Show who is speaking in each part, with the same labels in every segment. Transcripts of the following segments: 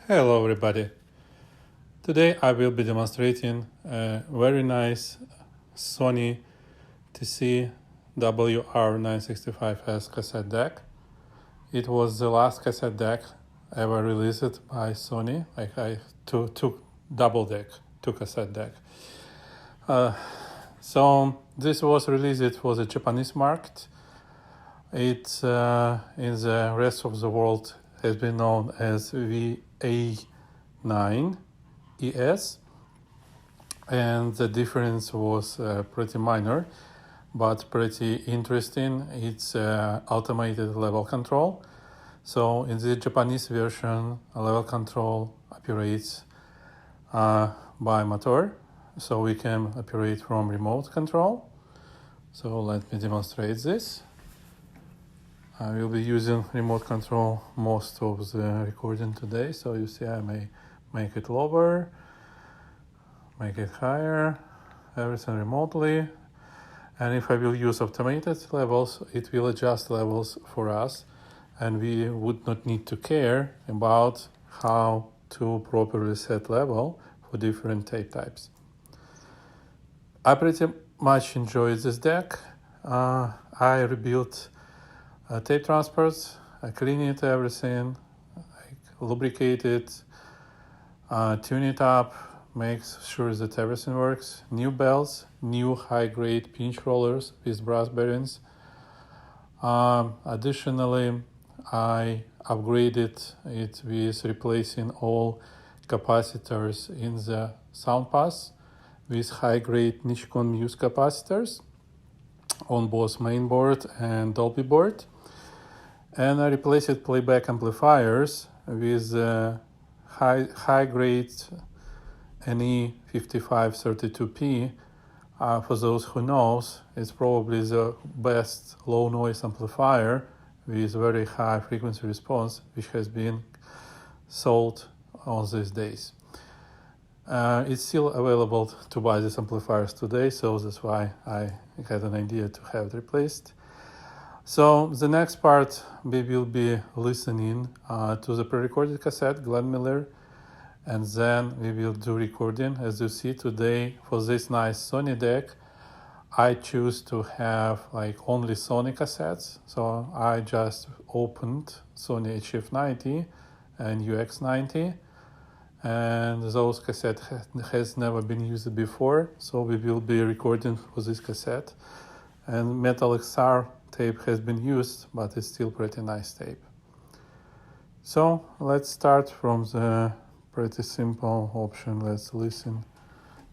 Speaker 1: Hello everybody. Today I will be demonstrating a very nice Sony TC-WR965S cassette deck. It was the last cassette deck ever released by Sony. I took double deck, two cassette deck. So this was released for the Japanese market. It in the rest of the world has been known as VA9ES, and the difference was pretty minor but pretty interesting. It's automated level control. So in the Japanese version, level control operates by motor, so we can operate from remote control. So let me demonstrate this. I will be using remote control most of the recording today. So you see I may make it lower, make it higher, everything remotely. And if I will use automated levels, it will adjust levels for us, and we would not need to care about how to properly set level for different tape types. I pretty much enjoyed this deck. I rebuilt tape transports, I clean it, everything, lubricate it, tune it up, make sure that everything works. New bells, new high-grade pinch rollers with brass bearings. Additionally, I upgraded it with replacing all capacitors in the sound pass with high-grade Nichikon Muse capacitors on both mainboard and Dolby board. And I replaced Playback amplifiers with high-grade NE5532P. For those who knows, it's probably the best low-noise amplifier with very high frequency response, which has been sold on these days. It's still available to buy these amplifiers today, so that's why I had an idea to have it replaced. So the next part, we will be listening to the pre-recorded cassette, Glenn Miller, and then we will do recording. As you see today, for this nice Sony deck, I choose to have only Sony cassettes. So I just opened Sony HF90 and UX90, and those cassettes has never been used before, so we will be recording for this cassette. And Metal XR tape has been used, but it's still pretty nice tape. So let's start from the pretty simple option. Let's listen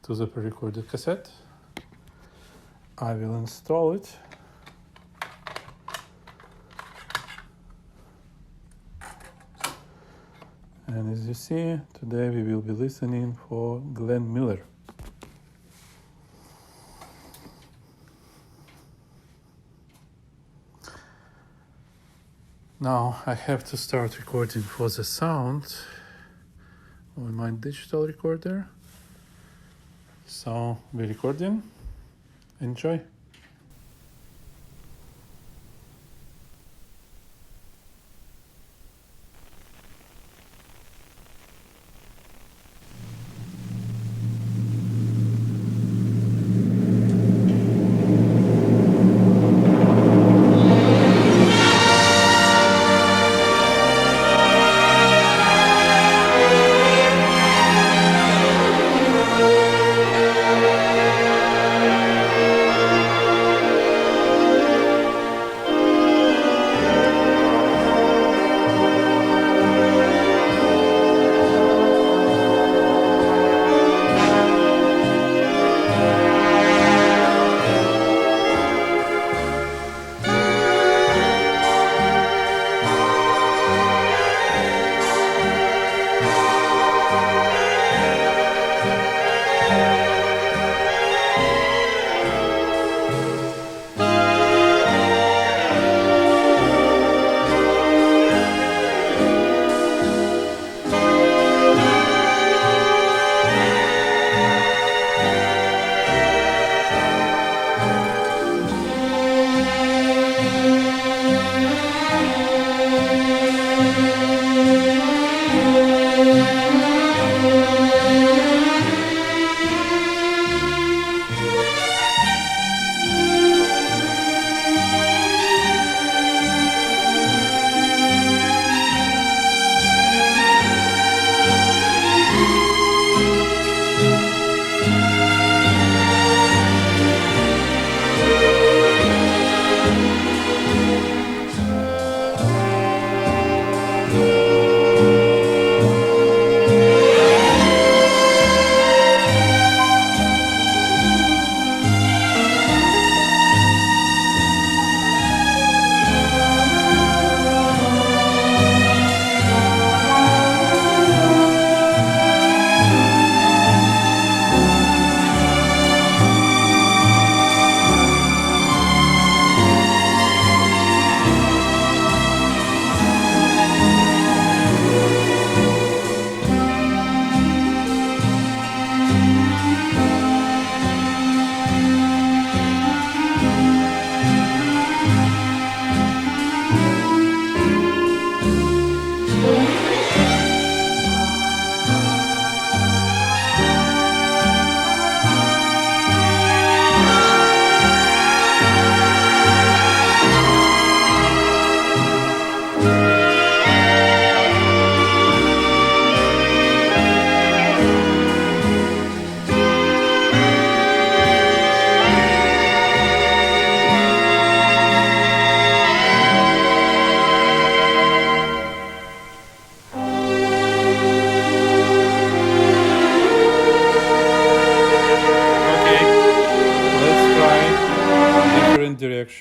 Speaker 1: to the pre-recorded cassette. I will install it. And as you see, today we will be listening for Glenn Miller. Now I have to start recording for the sound on my digital recorder. So we're recording. Enjoy.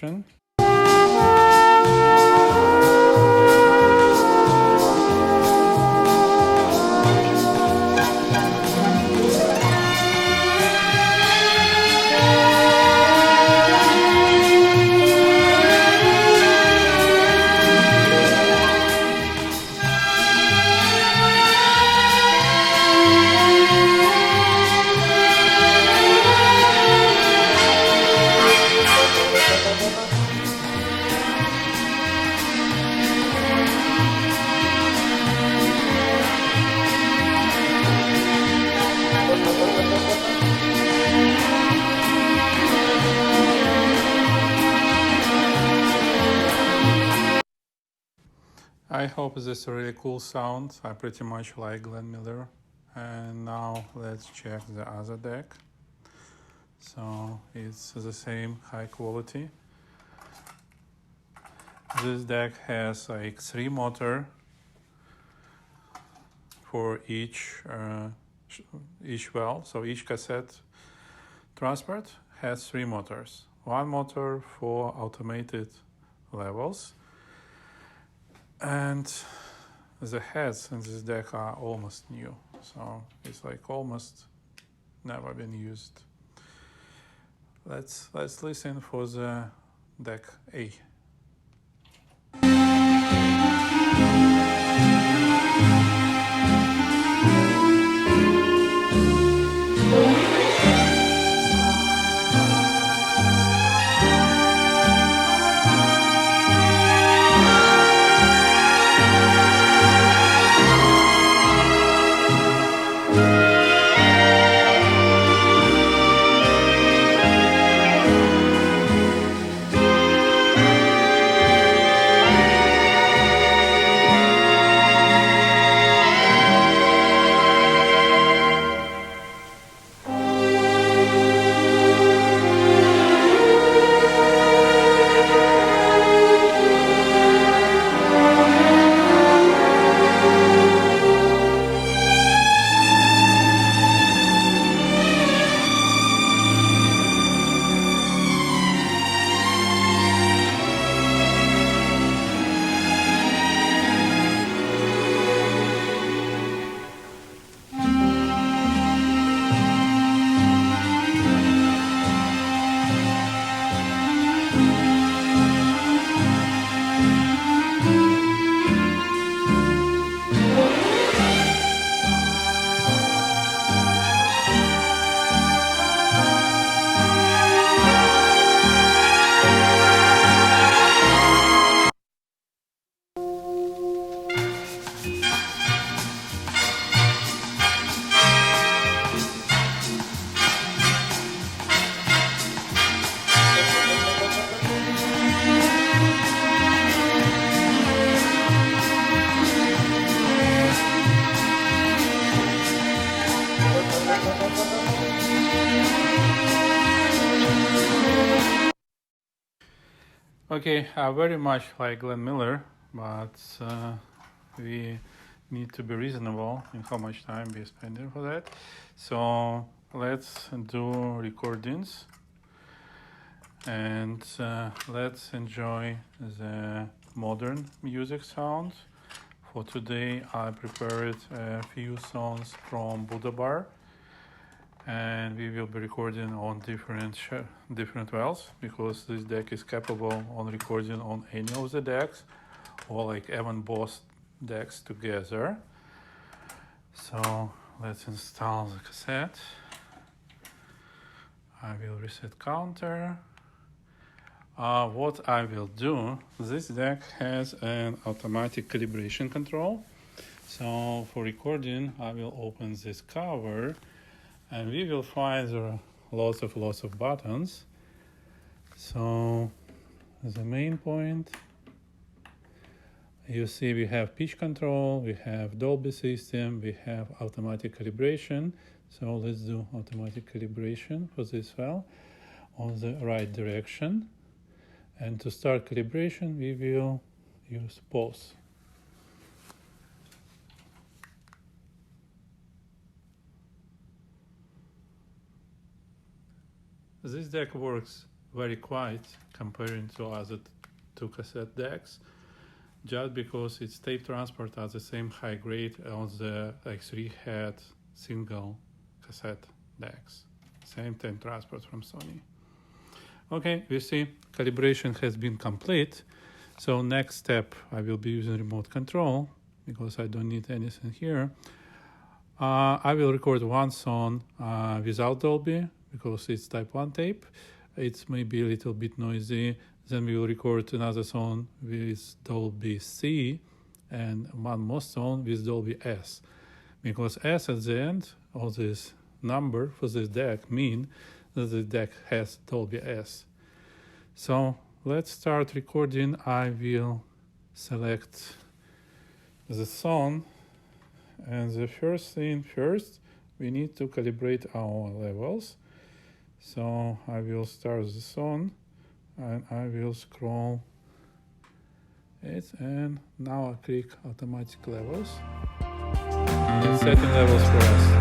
Speaker 1: calibration. I hope this is a really cool sound. I pretty much like Glenn Miller. And now let's check the other deck. So it's the same high quality. This deck has like 3 motors for each valve. So each cassette transport has 3 motors. 1 motor for automated levels. And the heads in this deck are almost new. So it's like almost never been used. Let's listen for the deck A. Okay, I very much like Glenn Miller, but we need to be reasonable in how much time we're spending for that. So let's do recordings and let's enjoy the modern music sound. For today I prepared a few songs from Buddha Bar, and we will be recording on different wells, because this deck is capable on recording on any of the decks, or like even both decks together. So let's install the cassette. I will reset counter. What I will do, this deck has an automatic calibration control. So for recording, I will open this cover, and we will find there are lots of buttons. So the main point, you see we have pitch control, we have Dolby system, we have automatic calibration. So let's do automatic calibration for this file on the right direction. And to start calibration, we will use pause. This deck works very quiet comparing to other two cassette decks, just because its tape transport are the same high grade as the like 3-head single cassette decks. Same tape transport from Sony. Okay, we see calibration has been complete. So next step, I will be using remote control because I don't need anything here. I will record one song without Dolby because it's type 1 tape. It's maybe a little bit noisy. Then we will record another song with Dolby C and one more song with Dolby S. Because S at the end of this number for this deck mean that the deck has Dolby S. So let's start recording. I will select the song, and the first thing first, we need to calibrate our levels. So I will start the song and I will scroll it, and now I click automatic levels and it's setting levels for us.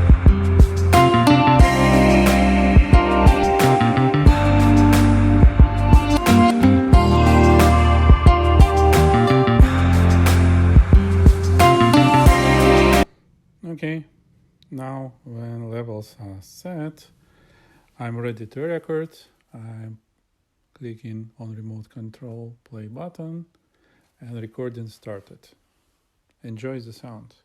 Speaker 1: Okay, now when levels are set, I'm ready to record. I'm clicking on remote control play button and recording started. Enjoy the sound.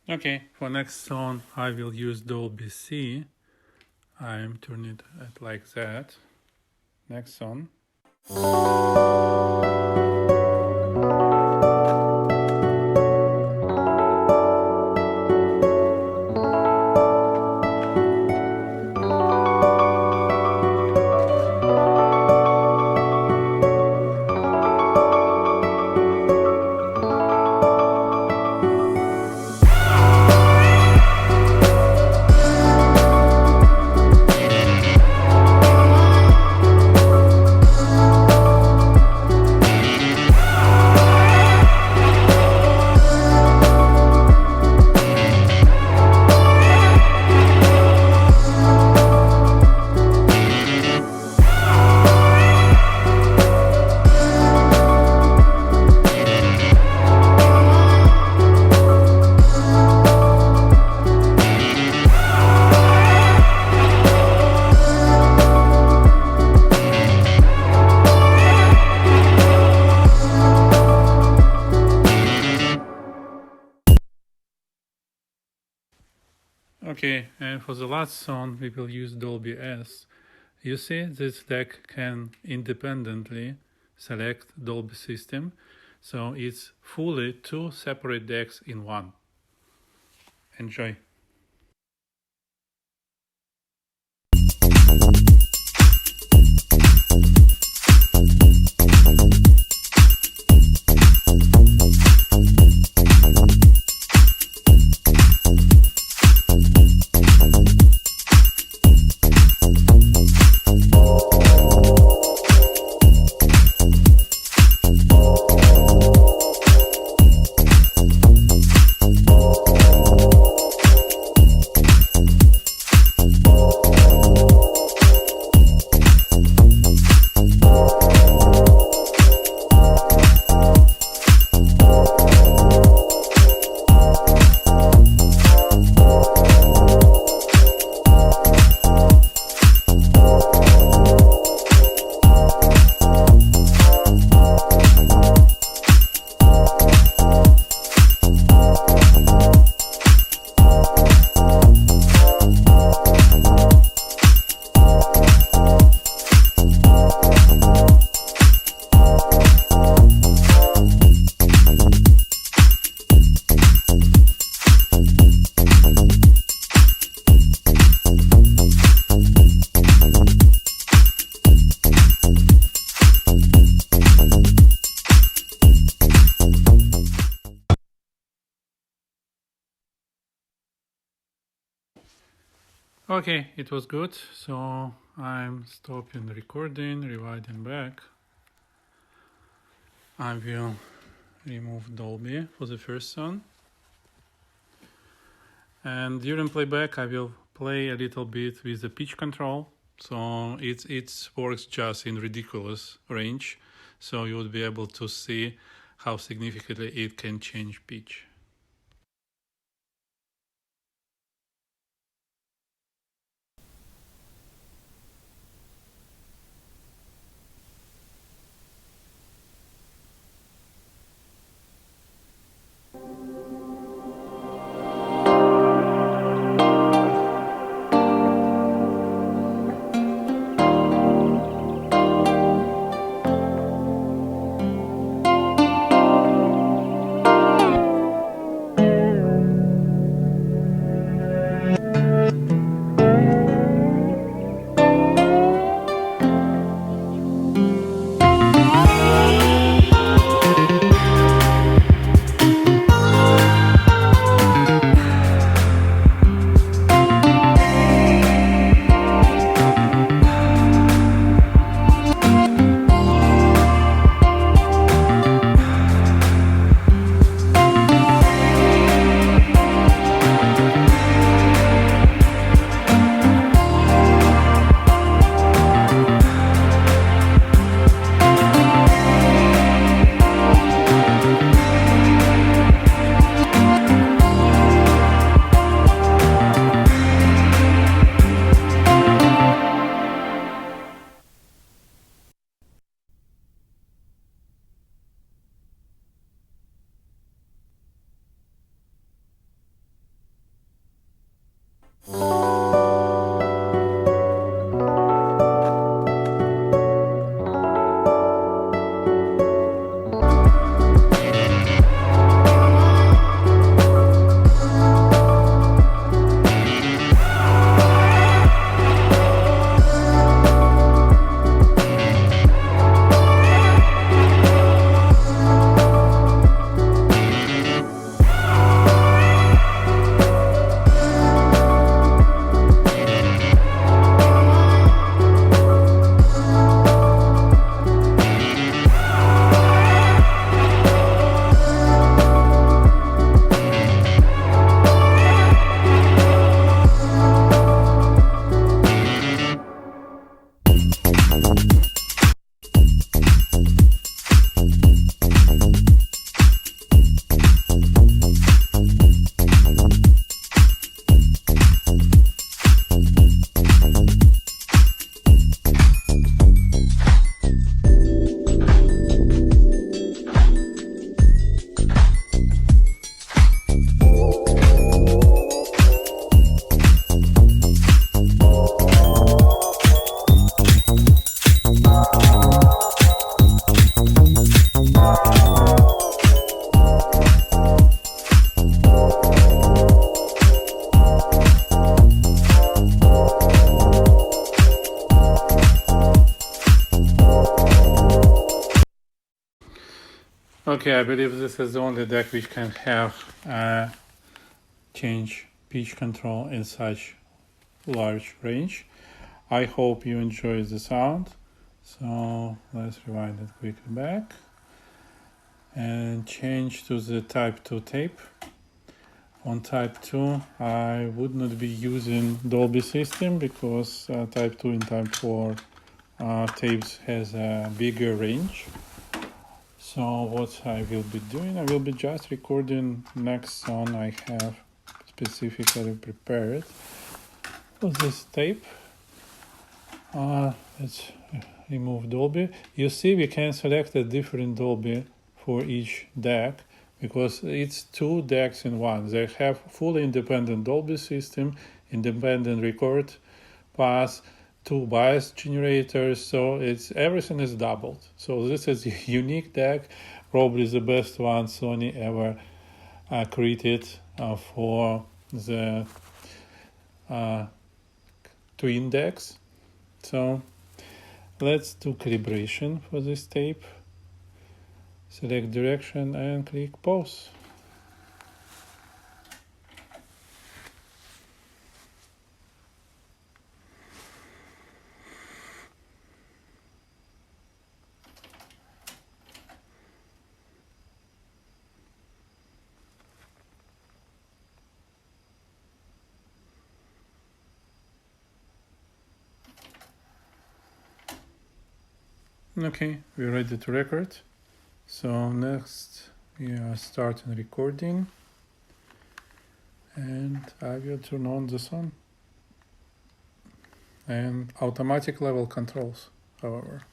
Speaker 1: Okay, for next song I will use Dolby C. I'm turning it like that. Next song. Okay, and for the last song we will use Dolby S. You see, this deck can independently select Dolby system, so it's fully two separate decks in one. Enjoy. Okay, it was good. So I'm stopping the recording, rewinding back. I will remove Dolby for the first song. And during playback, I will play a little bit with the pitch control. So it works just in ridiculous range. So you would be able to see how significantly it can change pitch. Okay, I believe this is the only deck which can have change pitch control in such large range. I hope you enjoy the sound. So let's rewind it quickly back and change to the type 2 tape. On type 2 I would not be using Dolby system because type 2 and type 4 tapes has a bigger range. So what I will be doing, I will be just recording next song I have specifically prepared for this tape. Let's remove Dolby. You see we can select a different Dolby for each deck because it's two decks in one. They have fully independent Dolby system, independent record pass, two bias generators, so everything is doubled. So this is a unique deck, probably the best one Sony ever created for the twin decks. So let's do calibration for this tape. Select direction and click pause. Okay, we're ready to record. So next we are starting recording, and I will turn on the sound and automatic level controls, however.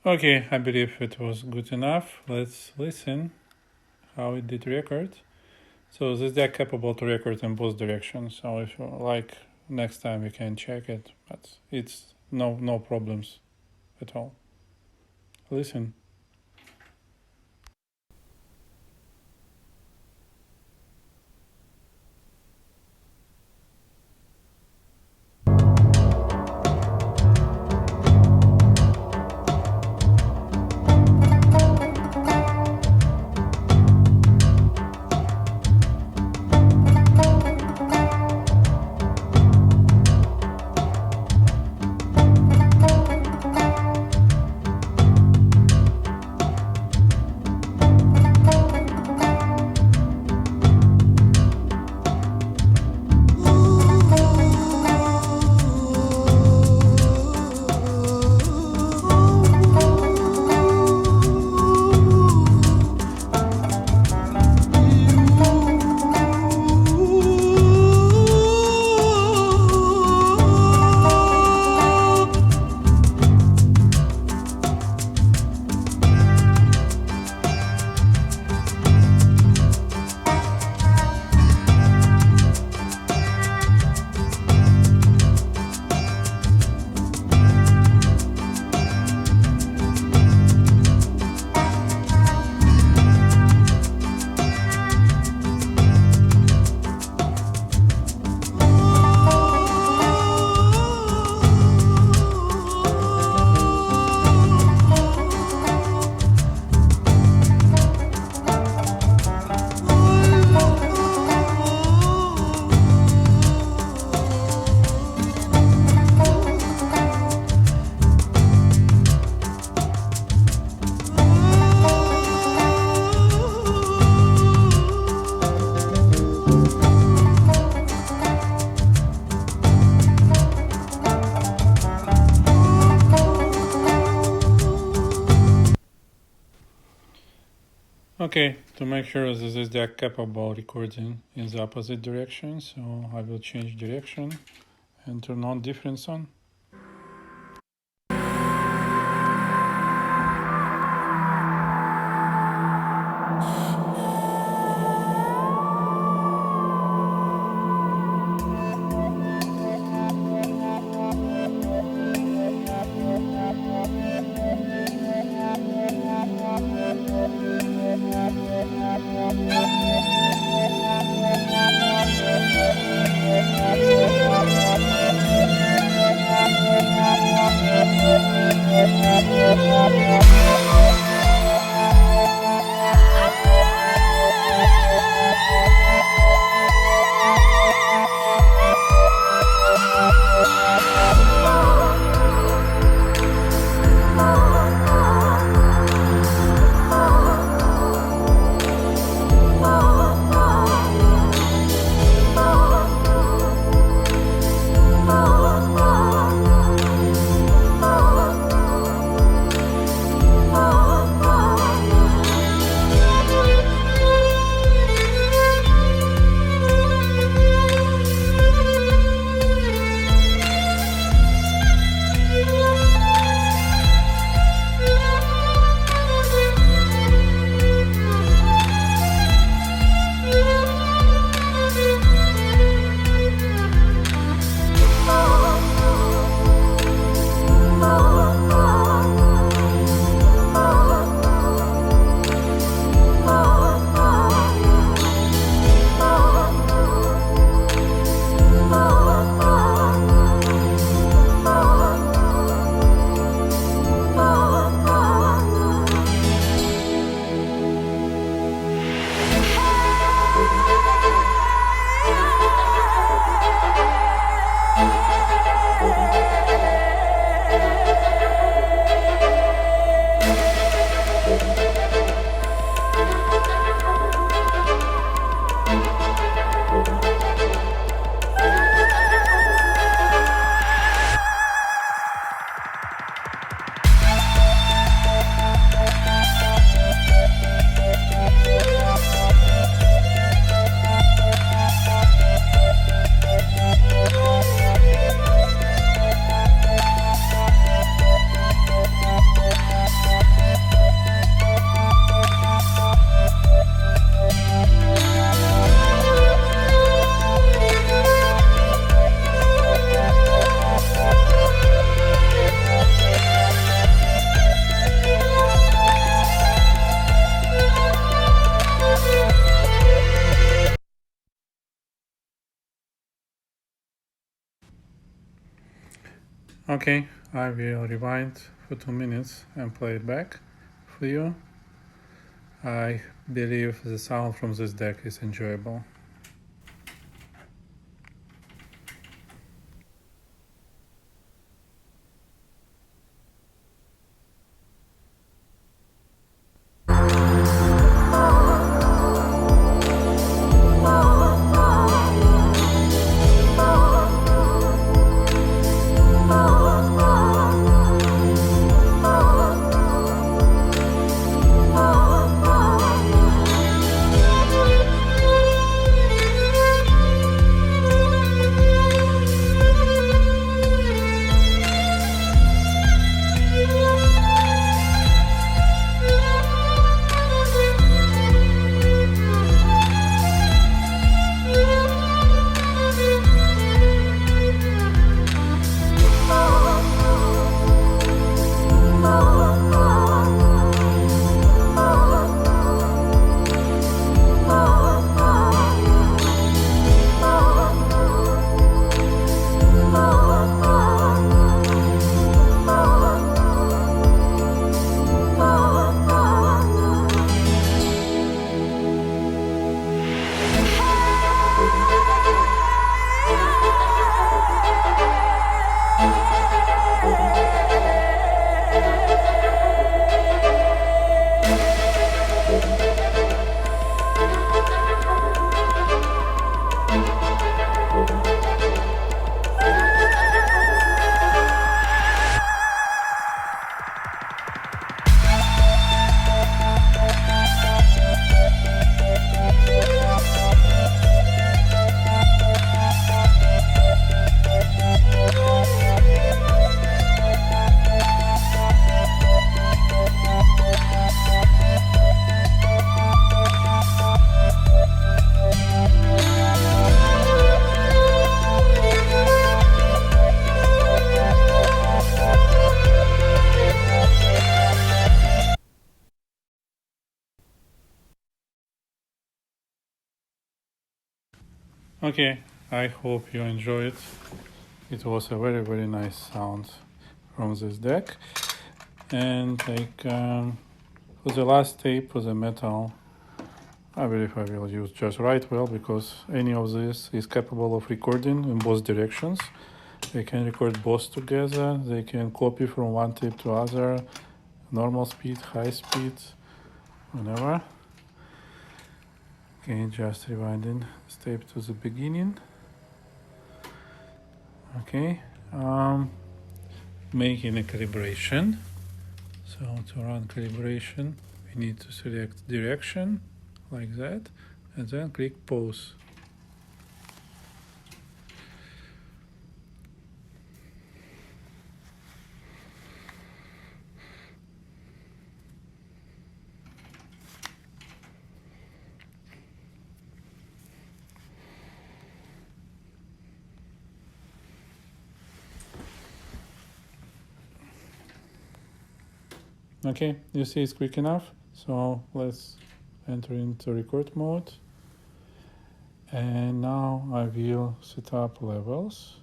Speaker 1: Okay, I believe it was good enough. Let's listen how it did record. So this is capable to record in both directions. So if you like, next time we can check it, but it's no problems at all. Listen. Okay, to make sure this is the capable recording in the opposite direction, so I will change direction and turn on different sound. Okay, I will rewind for 2 minutes and play it back for you. I believe the sound from this deck is enjoyable. Okay, I hope you enjoyed. It was a very, very nice sound from this deck. And for the last tape, for the metal, I believe I will use just right well, because any of this is capable of recording in both directions. They can record both together. They can copy from one tape to other, normal speed, high speed, whenever. Okay, just rewinding this tape to the beginning. Okay, making a calibration. So to run calibration, we need to select direction like that, and then click pause. Okay, you see it's quick enough. So let's enter into record mode. And now I will set up levels.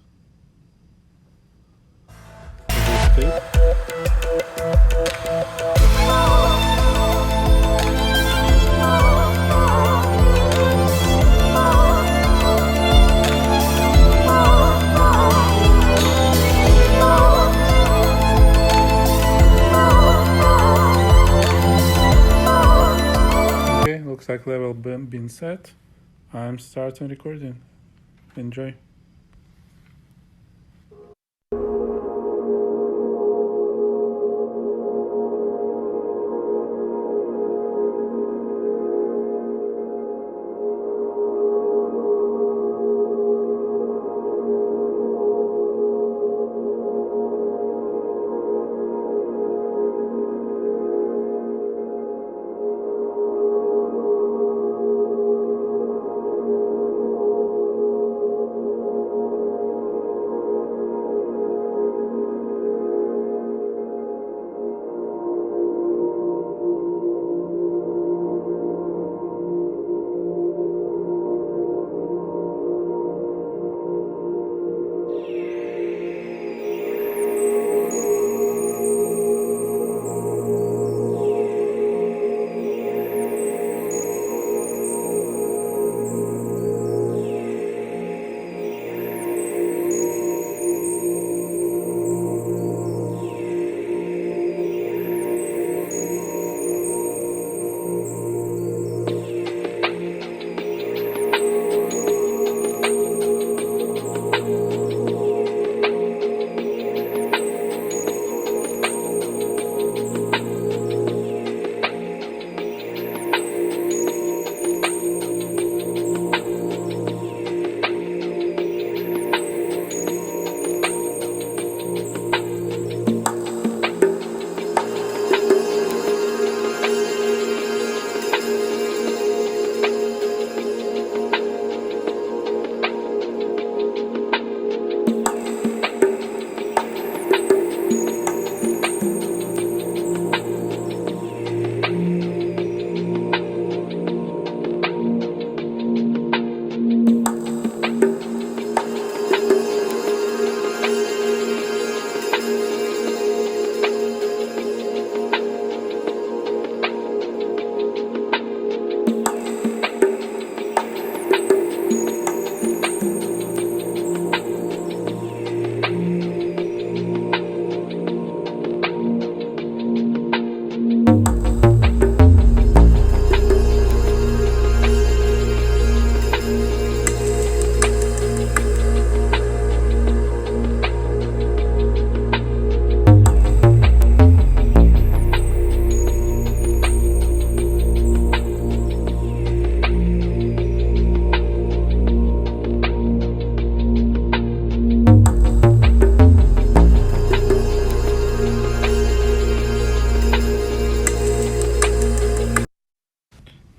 Speaker 1: Okay, looks like level been set. I'm starting recording. Enjoy.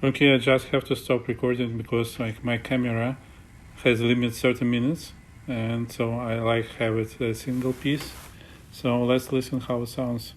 Speaker 1: Okay, I just have to stop recording because like my camera has limit 30 minutes, and so I like have it a single piece. So let's listen how it sounds.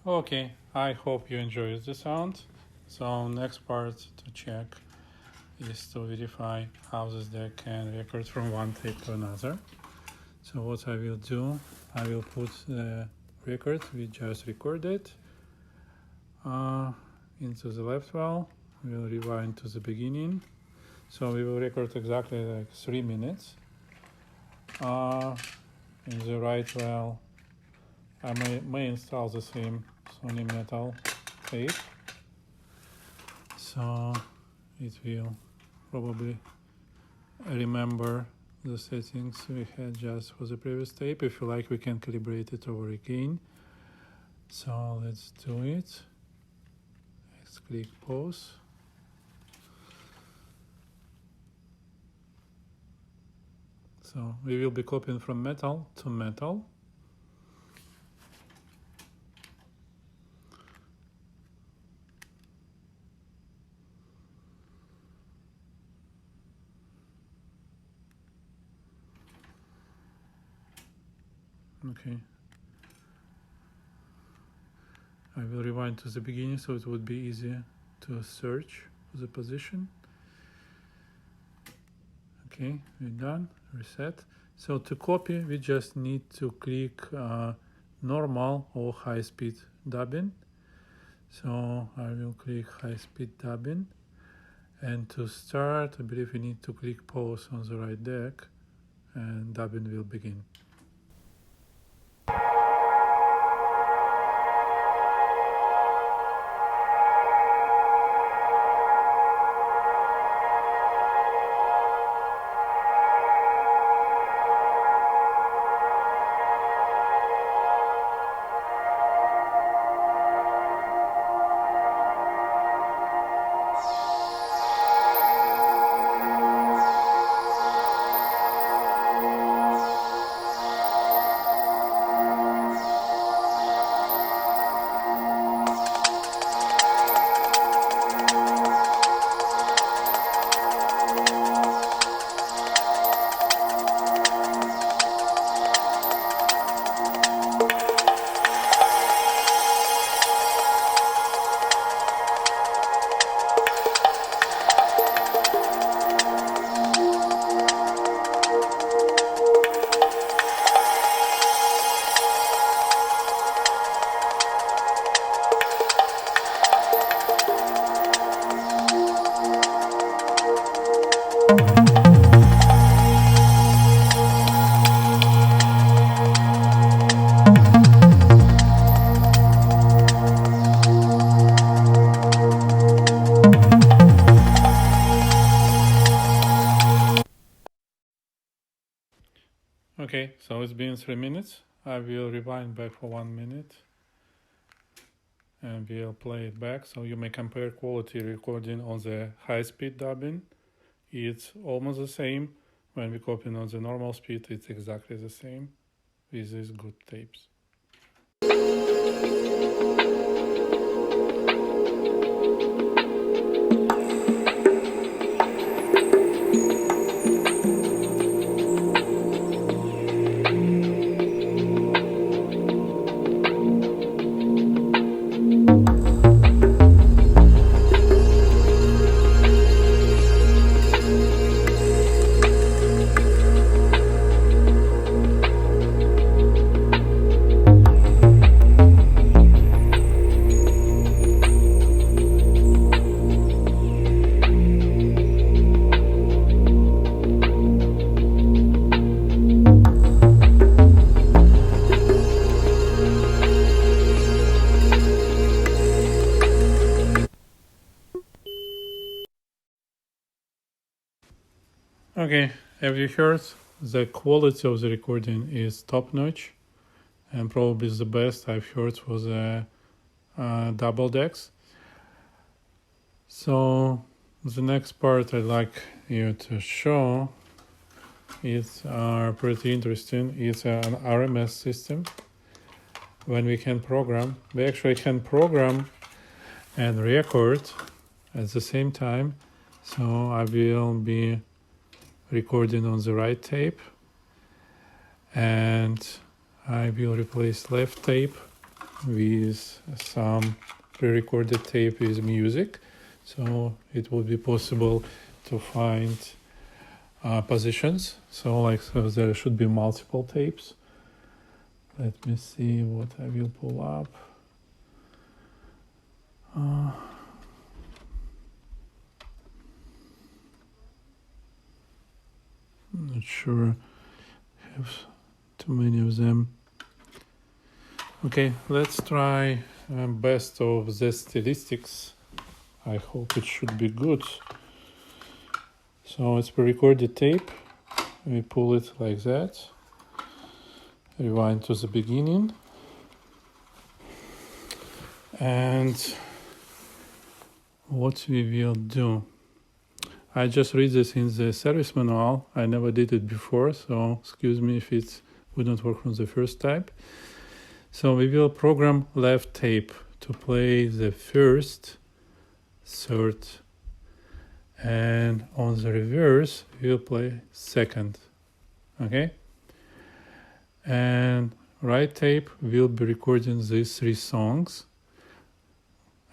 Speaker 1: Okay, I hope you enjoyed the sound. So next part to check is to verify how this deck can record from one tape to another. So what I will do, I will put the record we just recorded into the left well. We will rewind to the beginning. So we will record exactly like 3 minutes. In the right well, I may install the same Sony metal tape. So it will probably remember the settings we had just for the previous tape. If you like, we can calibrate it over again. So let's do it. Let's click pause. So we will be copying from metal to metal. Okay. I will rewind to the beginning so it would be easier to search for the position. Okay, we're done. Reset. So to copy, we just need to click normal or high-speed dubbing. So I will click high-speed dubbing. And to start, I believe we need to click pause on the right deck and dubbing will begin. so it's been 3 minutes. I will rewind back for 1 minute and we'll play it back so you may compare quality recording on the high-speed dubbing. It's almost the same. When we copy on the normal speed, it's exactly the same with these good tapes. Okay, as you heard, the quality of the recording is top-notch and probably the best I've heard for the double decks. So the next part I'd like you to show is pretty interesting. It's an RMS system. When we actually can program and record at the same time. So I will be recording on the right tape and I will replace left tape with some pre-recorded tape with music, so it will be possible to find positions. So there should be multiple tapes. Let me see what I will pull up. I'm not sure I have too many of them. Okay, let's try best of the statistics. I hope it should be good. So it's pre-recorded tape. We pull it like that. Rewind to the beginning. And what we will do. I just read this in the service manual. I never did it before, so excuse me if it wouldn't work from the first type. So we will program left tape to play the first, third, and on the reverse we'll play second. Okay? And right tape will be recording these 3 songs,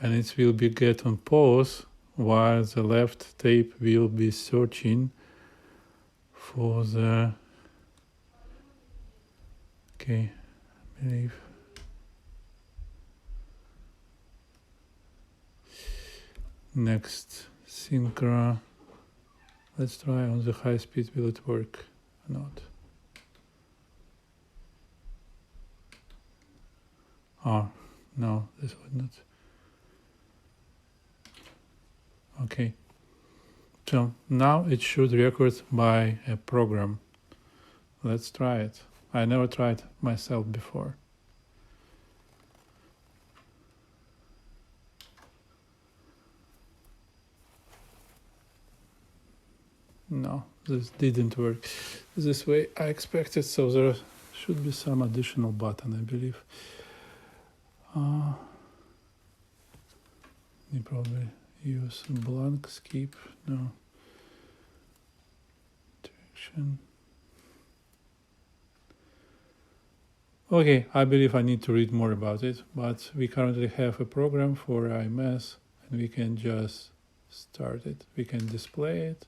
Speaker 1: and it will be get on pause while the left tape will be searching for the, okay, I believe, next synchro. Let's try on the high speed, will it work or not? Oh, no, this would not. Okay, so now it should record by a program. Let's try it. I never tried myself before. No, this didn't work this way I expected, so there should be some additional button, I believe. You probably use blank, skip, no, direction. Okay, I believe I need to read more about it, but we currently have a program for IMS and we can just start it. We can display it,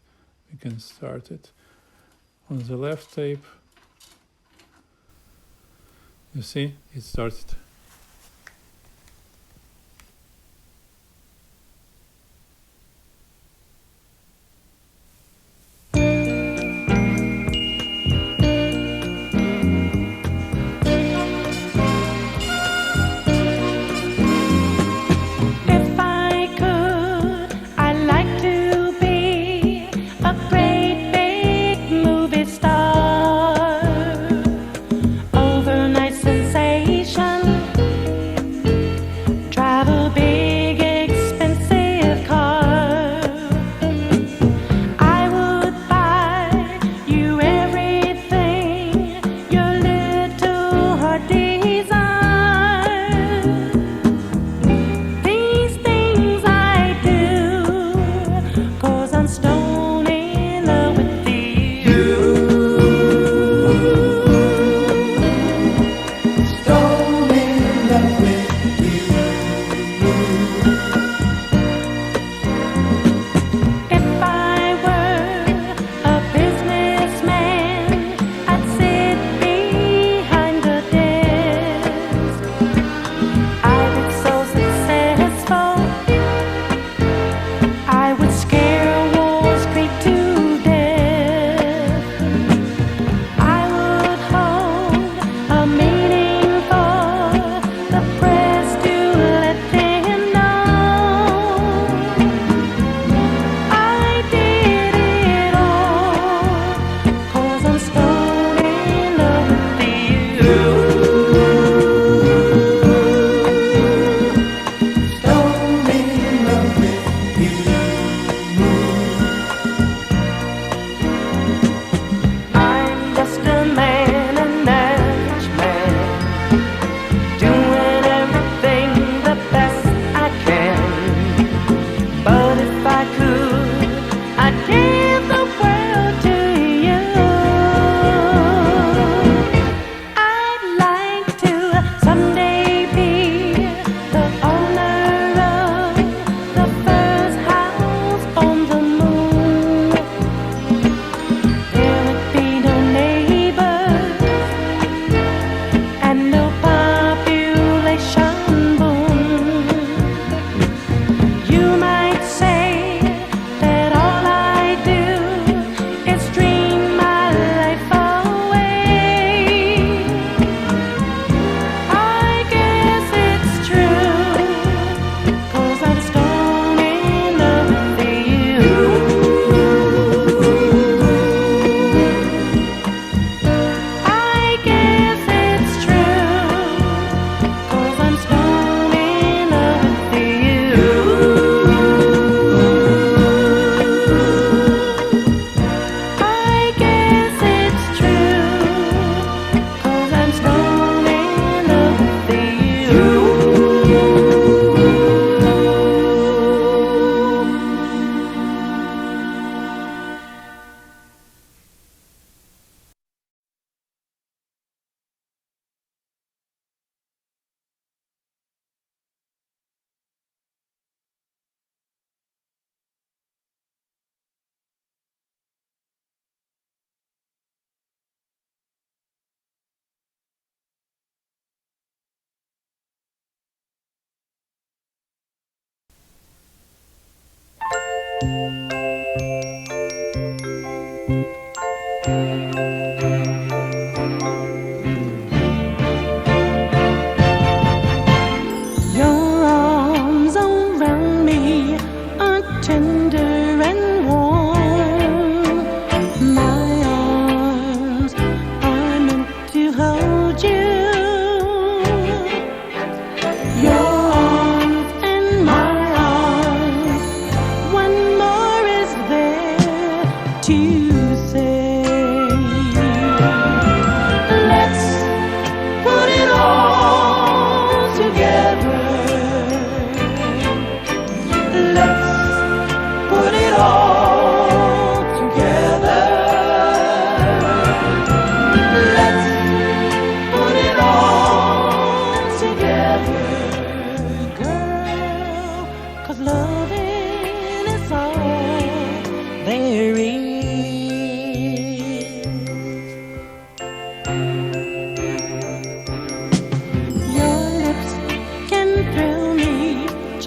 Speaker 1: we can start it. On the left tape, you see, it started.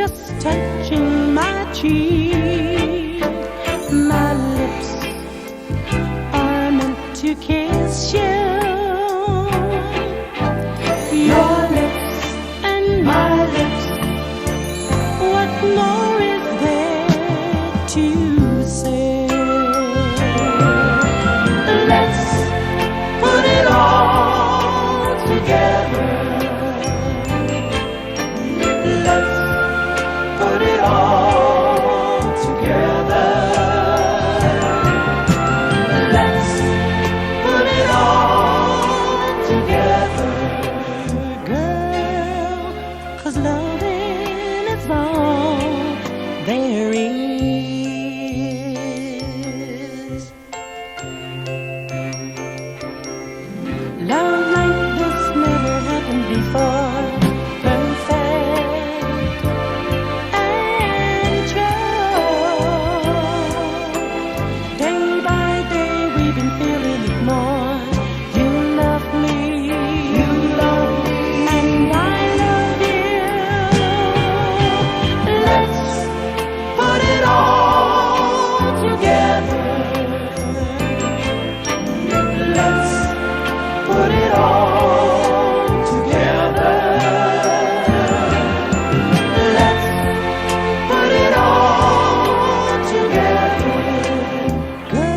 Speaker 2: just touching my cheek. My lips are meant to kiss you. Your lips and my lips, what more is there to say? Let's put it all together. Let's put it all together. Let's put it all together, girl, 'cause loving is all there is. Love like this never happened before. Perfect and true. Day by day we've been feeling it more. You love me, you love me, and I love you. Let's put it all together. Let's put it all together. Let's put it all together, girl.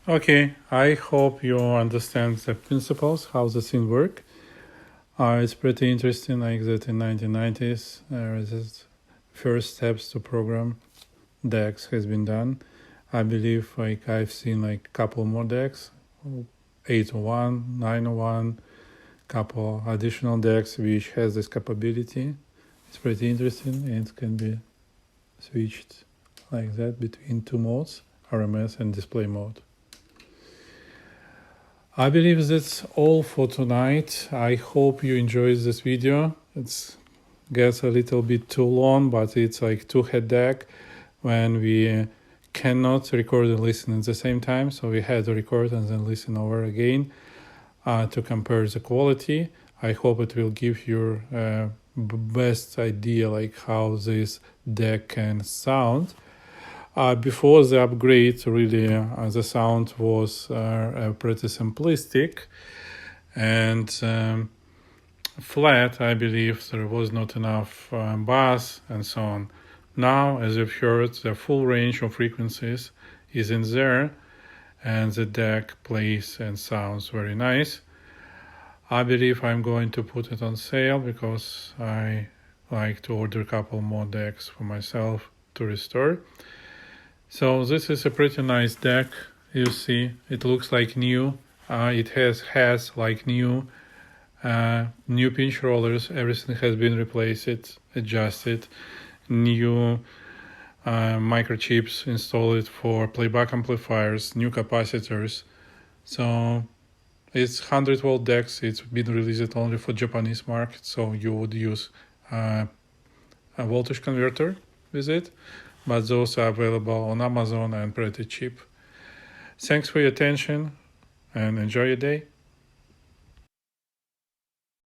Speaker 1: Okay, I hope you understand the principles, how the thing work. It's pretty interesting, like that in 1990s, the first steps to program decks has been done. I believe like I've seen like a couple more decks, 801, 901, couple additional decks which has this capability. It's pretty interesting and it can be switched like that between two modes, RMS and display mode. I believe that's all for tonight. I hope you enjoyed this video. It gets a little bit too long, but it's like two-head deck when we cannot record and listen at the same time. So we had to record and then listen over again to compare the quality. I hope it will give you best idea like how this deck can sound. Before the upgrade, really, the sound was pretty simplistic and flat. I believe there was not enough bass and so on. Now, as you've heard, the full range of frequencies is in there, and the deck plays and sounds very nice. I believe I'm going to put it on sale because I like to order a couple more decks for myself to restore. So this is a pretty nice deck. You see, it looks like new. It has like new pinch rollers. Everything has been replaced, adjusted. New microchips installed for playback amplifiers. New capacitors. So it's 100-volt decks. It's been released only for Japanese market. So you would use a voltage converter with it. But those are available on Amazon and pretty cheap. Thanks for your attention. and enjoy your day.